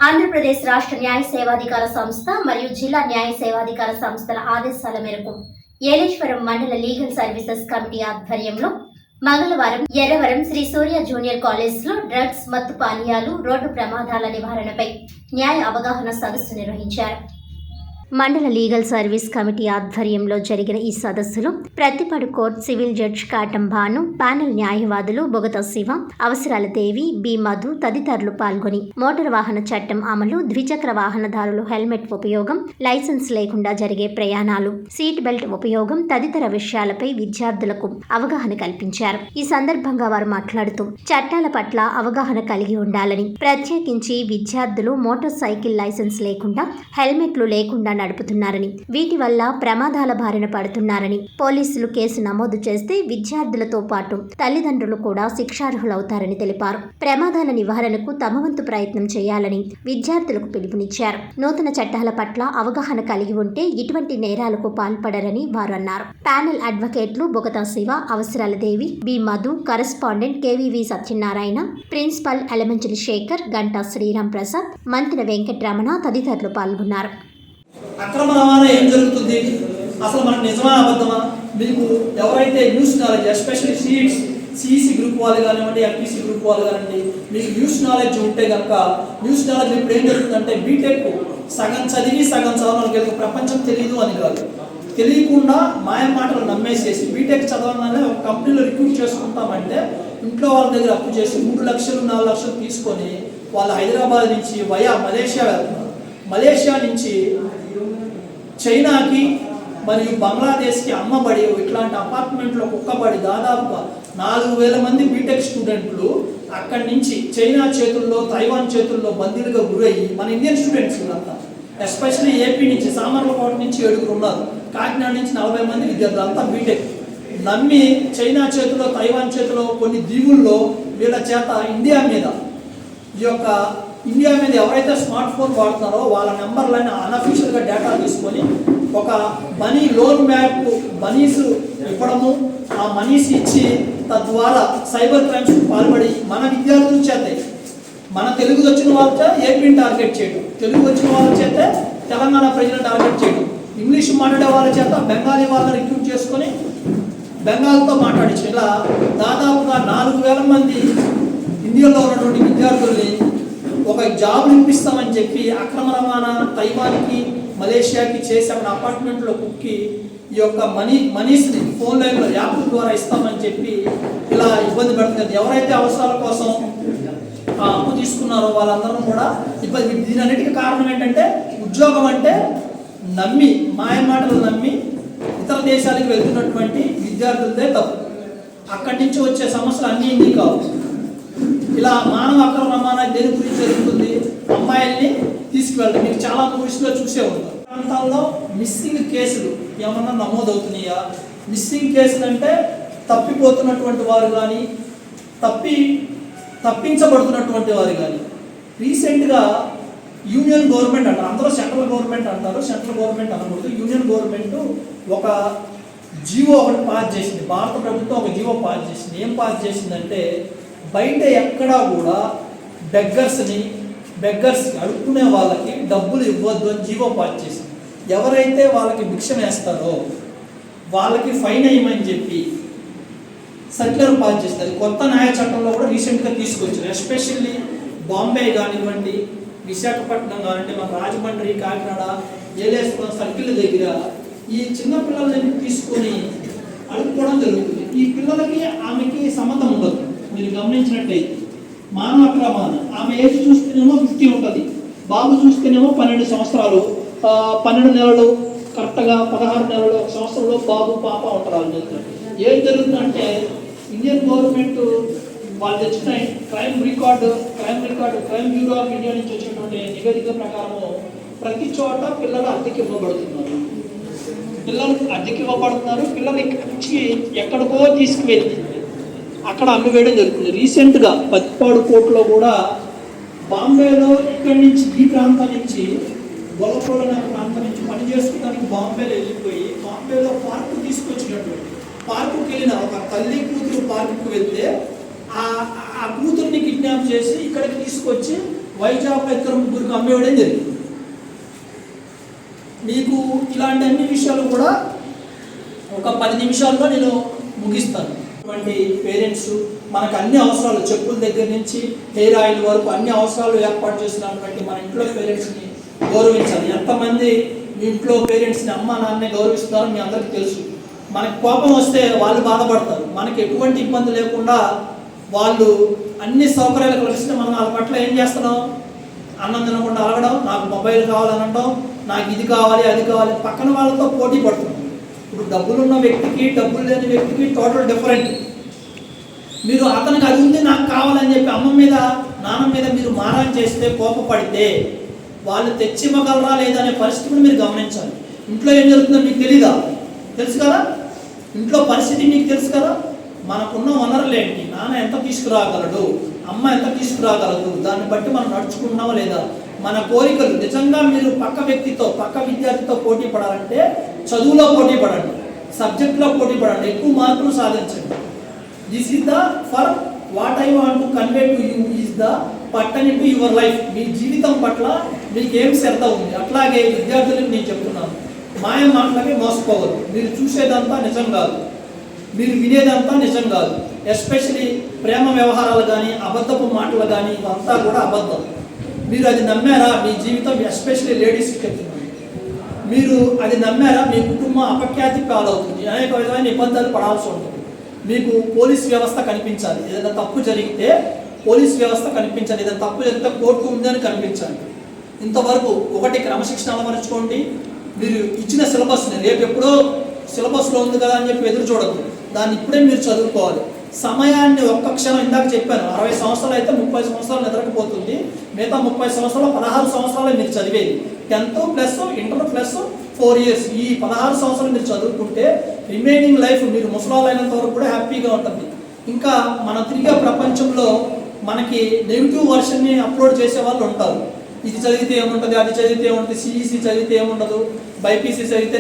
ఆంధ్రప్రదేశ్ రాష్ట్ర న్యాయ సేవాధికార సంస్థ మరియు జిల్లా న్యాయ సేవాధికార సంస్థల ఆదేశాల మేరకు ఏలేశ్వరం మండల లీగల్ సర్వీసెస్ కమిటీ ఆధ్వర్యంలో మంగళవారం ఎర్రవరం శ్రీ సూర్య జూనియర్ కాలేజ్లో డ్రగ్స్ మత్తు పానీయాలు రోడ్డు ప్రమాదాల నివారణపై న్యాయ అవగాహన సదస్సు నిర్వహించారు. మండల లీగల్ సర్వీస్ కమిటీ ఆధ్వర్యంలో జరిగిన ఈ సదస్సులో Prathipadu court civil judge Katam Bhanu, panel న్యాయవాదులు బొగత శివ, అవసరాల దేవి, బి మధు తదితరులు పాల్గొని మోటారు వాహన చట్టం అమలు, ద్విచక్ర వాహనదారులు హెల్మెట్ ఉపయోగం, లైసెన్స్ లేకుండా జరిగే ప్రయాణాలు, సీట్ బెల్ట్ ఉపయోగం తదితర విషయాలపై విద్యార్థులకు అవగాహన కల్పించారు. ఈ సందర్భంగా వారు మాట్లాడుతూ చట్టాల పట్ల అవగాహన కలిగి ఉండాలని, ప్రత్యేకించి విద్యార్థులు మోటార్ సైకిల్ లైసెన్స్ లేకుండా, హెల్మెట్లు లేకుండా నడుపుతున్నారని, వీటి వల్ల ప్రమాదాల బారిన పడుతున్నారని, పోలీసులు కేసు నమోదు చేస్తే విద్యార్థులతో పాటు తల్లిదండ్రులు కూడా శిక్షార్హులవుతారని తెలిపారు. ప్రమాదాల నివారణకు తమ వంతు ప్రయత్నం చేయాలని విద్యార్థులకు పిలుపునిచ్చారు. నూతన చట్టాల పట్ల అవగాహన కలిగి ఉంటే ఇటువంటి నేరాలకు పాల్పడరని వారు అన్నారు. Panel అడ్వకేట్లు Bogatha Siva, Avasarala Devi, B Madhu, correspondent KVV Satyanarayana, principal Yelamanchili Sekhar, Ganta Sriram Prasad, Mantri Venkataramana తదితరులు పాల్గొన్నారు. అక్రమ రవాణా ఏం జరుగుతుంది, అసలు మనకు నిజమా అబద్ధమా, మీకు ఎవరైతే news knowledge, especially CEC group వాళ్ళు కానివ్వండి, ఎంపీసీ గ్రూప్ వాళ్ళు కానివ్వండి, మీకు న్యూస్ నాలెడ్జ్ ఉంటే కనుక, న్యూస్ నాలెడ్జ్ ఇప్పుడు ఏం జరుగుతుందంటే బీటెక్ సగం చదివి సగం చదవడానికి ప్రపంచం తెలియదు అని కాదు, తెలియకుండా మాయ మాటలు నమ్మేసేసి బీటెక్ చదవగానే ఒక కంపెనీలో రిక్రూట్ చేసుకుంటామంటే ఇంట్లో వాళ్ళ దగ్గర అప్పు చేసి 3 లక్షలు 4 లక్షలు తీసుకొని వాళ్ళు హైదరాబాద్ నుంచి వయా మలేషియా వెళ్తున్నారు. మలేషియా నుంచి చైనాకి మరియు బంగ్లాదేశ్కి అమ్మబడి ఇట్లాంటి అపార్ట్మెంట్లో కుక్కబడి దాదాపుగా 4,000 మంది బీటెక్ స్టూడెంట్లు అక్కడి నుంచి చైనా చేతుల్లో, తైవాన్ చేతుల్లో బందీలుగా గురయ్యి, మన ఇండియన్ స్టూడెంట్స్ అంతా ఎస్పెషల్లీ ఏపీ నుంచి సామర్లకోట నుంచి 7 ఉన్నారు, కాకినాడ నుంచి 40 మంది విద్యార్థులు అంతా బీటెక్ నమ్మి చైనా చేతిలో, తైవాన్ చేతిలో కొన్ని దీవుల్లో వీళ్ళ చేత ఇండియా మీద ఎవరైతే స్మార్ట్ ఫోన్ వాడుతున్నారో వాళ్ళ నెంబర్లని అన్అఫీషియల్గా డేటా తీసుకొని ఒక మనీ లోన్ మ్యాప్ మనీస్ ఇవ్వడము, ఆ మనీస్ ఇచ్చి తద్వారా సైబర్ క్రైమ్స్ పాల్పడి మన విద్యార్థుల చేత, మన తెలుగు వచ్చిన వాళ్ళతో ఏపీని టార్గెట్ చేయడం, తెలుగు వచ్చిన వాళ్ళ చేత తెలంగాణ ప్రజలను టార్గెట్ చేయడం, ఇంగ్లీష్ మాట్లాడే వాళ్ళ చేత బెంగాలీ వాళ్ళని రిక్రూట్ చేసుకొని బెంగాల్తో మాట్లాడించి ఇలా దాదాపుగా 4,000 మంది ఇండియాలో ఉన్నటువంటి విద్యార్థుల్ని ఒక జాబ్ ఇప్పిస్తామని చెప్పి అక్రమ రవాణా తైవాన్కి, మలేషియాకి చేసి అక్కడ అపార్ట్మెంట్లో కుక్కి ఈ యొక్క మనీస్ని ఫోన్ లైన్లో యాప్ ద్వారా ఇస్తామని చెప్పి ఇలా ఇబ్బంది పెడుతుంది. ఎవరైతే అవసరాల కోసం అప్పు తీసుకున్నారో వాళ్ళందరూ కూడా ఇబ్బంది. దీని అన్నిటికీ కారణం ఏంటంటే ఉద్యోగం అంటే నమ్మి, మాయ మాటలు నమ్మి ఇతర దేశాలకు వెళ్తున్నటువంటి విద్యార్థులదే తప్పు. అక్కడి నుంచి వచ్చే సమస్యలు అన్నీ కావు. ఇలా మానవ అక్రమ రవాణా దేని గురించి జరుగుతుంది, అమ్మాయిల్ని తీసుకువెళ్ళడం. మీరు చాలా మూవీస్లో చూసే ఉంటారు. ప్రాంతాల్లో మిస్సింగ్ కేసులు ఏమన్నా నమోదవుతున్నాయా? మిస్సింగ్ కేసులు అంటే తప్పిపోతున్నటువంటి వారు కానీ, తప్పించబడుతున్నటువంటి వారు కానీ. రీసెంట్గా యూనియన్ గవర్నమెంట్ అంటారు, అందరూ సెంట్రల్ గవర్నమెంట్ అంటారు, సెంట్రల్ గవర్నమెంట్ అనకూడదు, యూనియన్ గవర్నమెంట్ ఒక జీవో ఒకటి పాస్ చేసింది. భారత ప్రభుత్వం ఒక జీవో పాస్ చేసింది. ఏం పాస్ చేసిందంటే బయట ఎక్కడా కూడా బెగ్గర్స్ అడుక్కునే వాళ్ళకి డబ్బులు ఇవ్వద్దు అని జీవో పాస్ చేసింది. ఎవరైతే వాళ్ళకి భిక్ష వేస్తారో వాళ్ళకి ఫైన్ వేయమని చెప్పి సర్క్యులర్ పాస్ చేసింది. అది కొత్త న్యాయ చట్టంలో కూడా రీసెంట్గా తీసుకొచ్చారు. ఎస్పెషల్లీ బాంబే కానివ్వండి, విశాఖపట్నం కానివ్వండి, మన రాజమండ్రి, కాకినాడ, ఏలేశ్వరం సర్కిల్ దగ్గర ఈ చిన్న పిల్లలని తీసుకొని అడుక్కోవడం జరుగుతుంది. ఈ పిల్లలకి ఆమెకి సంబంధం ఉండదు. మీరు గమనించినట్టయితే మానవ అక్రమాన్ని ఆమె ఏజ్ చూస్తేనేమో 50 ఉంటుంది, బాబు చూస్తేనేమో 12 సంవత్సరాలు, 12 నెలలు, కరెక్ట్గా 16 నెలలు, 1 సంవత్సరంలో బాబు పాప ఉంటారు. వాళ్ళు చెప్తారు. ఏం జరుగుతుందంటే ఇండియన్ గవర్నమెంట్ వాళ్ళు తెచ్చిన క్రైమ్ బ్యూరో ఆఫ్ ఇండియా నుంచి వచ్చినటువంటి నివేదిక ప్రకారము ప్రతి చోట పిల్లలు అద్దెకి ఇవ్వబడుతున్నారు. పిల్లలు ఇక్కడి నుంచి ఎక్కడికో తీసుకువెళ్ళి అక్కడ అమ్మివేయడం జరుగుతుంది. రీసెంట్గా పత్తిపాడు కోర్టులో కూడా బాంబేలో ఇక్కడి నుంచి ఈ ప్రాంతం నుంచి గొల్లపూడ ప్రాంతం నుంచి పని చేసుకోవడానికి బాంబేలో వెళ్ళిపోయి బాంబేలో పార్కు తీసుకొచ్చినటువంటి పార్కుకి వెళ్ళిన ఒక తల్లి కూతురు పార్కుకి వెళ్తే ఆ కూతుర్ని కిడ్నాప్ చేసి ఇక్కడికి తీసుకొచ్చి వైజాగ్లో ఇద్దరు ముగ్గురికి అమ్మేయడం జరిగింది. మీకు ఇలాంటి అన్ని విషయాలు కూడా ఒక 10 నిమిషాల్లో నేను ముగిస్తాను. ఇటువంటి పేరెంట్స్ మనకు అన్ని అవసరాలు, చెప్పుల దగ్గర నుంచి హెయిర్ ఆయిల్ వరకు అన్ని అవసరాలు ఏర్పాటు చేసినటువంటి మన ఇంట్లో పేరెంట్స్ని గౌరవించాలి. ఎంతమంది మీ ఇంట్లో పేరెంట్స్ని అమ్మ నాన్నే గౌరవిస్తారో మీ అందరికీ తెలుసు. మనకు కోపం వస్తే వాళ్ళు బాధపడతారు. మనకి ఎటువంటి ఇబ్బంది లేకుండా వాళ్ళు అన్ని సౌకర్యాలు కలిగిస్తే మనం వాళ్ళ పట్ల ఏం చేస్తున్నాం? అన్నం తినకుండా అలగడం, నాకు మొబైల్ కావాలని అనడం, నాకు ఇది కావాలి అది కావాలి, పక్కన వాళ్ళతో పోటీ పడుతున్నాం. ఇప్పుడు డబ్బులున్న వ్యక్తికి డబ్బులు లేని వ్యక్తికి టోటల్ డిఫరెంట్. మీరు అతనికి అది ఉంది నాకు కావాలని చెప్పి అమ్మ మీద నాన్న మీద మీరు మారం చేస్తే, కోపపడితే వాళ్ళు తెచ్చివ్వగలరా లేదనే పరిస్థితిని మీరు గమనించాలి. ఇంట్లో ఏం జరుగుతుందో మీకు తెలీదా? తెలుసు కదా, ఇంట్లో పరిస్థితి మీకు తెలుసు కదా. మనకున్న వనరులు ఏంటి, నాన్న ఎంత తీసుకురాగలడు, అమ్మ ఎంత తీసుకురాగలదు, దాన్ని బట్టి మనం నడుచుకుంటున్నామా లేదా. మన కోరికలు నిజంగా మీరు పక్క వ్యక్తితో, పక్క విద్యార్థితో పోటీ పడాలంటే చదువులో పోటీ పడండి, సబ్జెక్టులో పోటీ పడండి, ఎక్కువ మార్కులు సాధించండి. This is the for what I want to convey to you is the pattern into your life. మీ జీవితం పట్ల మీకు ఏం శ్రద్ధ ఉంది. అట్లాగే విద్యార్థులకు నేను చెప్తున్నాను, మాయ మాటలకి మోసపోవద్దు. మీరు చూసేదంతా నిజం కాదు, మీరు వినేదంతా నిజం కాదు. ఎస్పెషలీ ప్రేమ వ్యవహారాలు కానీ అబద్ధపు మాటలు కానీ ఇవంతా కూడా అబద్ధం. మీరు అది నమ్మారా మీ జీవితం, ఎస్పెషలీ లేడీస్కి చెప్తున్నాను, మీరు అది నమ్మారా మీ కుటుంబం అపఖ్యాతి పాలవుతుంది, అనేక విధమైన ఇబ్బందులు పడాల్సి ఉంటుంది. మీకు పోలీస్ వ్యవస్థ కనిపించాలి. ఏదైనా తప్పు జరిగితే పోలీస్ వ్యవస్థ కనిపించాలి, ఏదైనా తప్పు జరిగితే కోర్టు ఉందని కనిపించాలి. ఇంతవరకు ఒకటి క్రమశిక్షణ అలవరుచుకోండి. మీరు ఇచ్చిన సిలబస్ని రేపు ఎప్పుడో సిలబస్లో ఉంది కదా అని చెప్పి ఎదురు చూడద్దు, దాన్ని ఇప్పుడే మీరు చదువుకోవాలి. సమయాన్ని ఒక్క క్షణం, ఇందాక చెప్పాను 60 సంవత్సరాలు అయితే 30 సంవత్సరాలు నిద్రకపోతుంది, మిగతా 30 సంవత్సరాలు 16 సంవత్సరాలు మీరు చదివేది. 10th plus inter plus 4 years, ఈ 16 సంవత్సరాలు మీరు చదువుకుంటే రిమైనింగ్ లైఫ్ మీరు ముసలాలైనంత వరకు కూడా హ్యాపీగా ఉంటుంది. ఇంకా మన తిరిగే ప్రపంచంలో మనకి నెగిటివ్ వర్షన్ని అప్లోడ్ చేసే వాళ్ళు ఉంటారు. ఇది చదివితే ఏముంటుంది, అది చదివితే ఏముంటుంది, సిఈసి చదివితే ఏముండదు, బైపీసీ చదివితే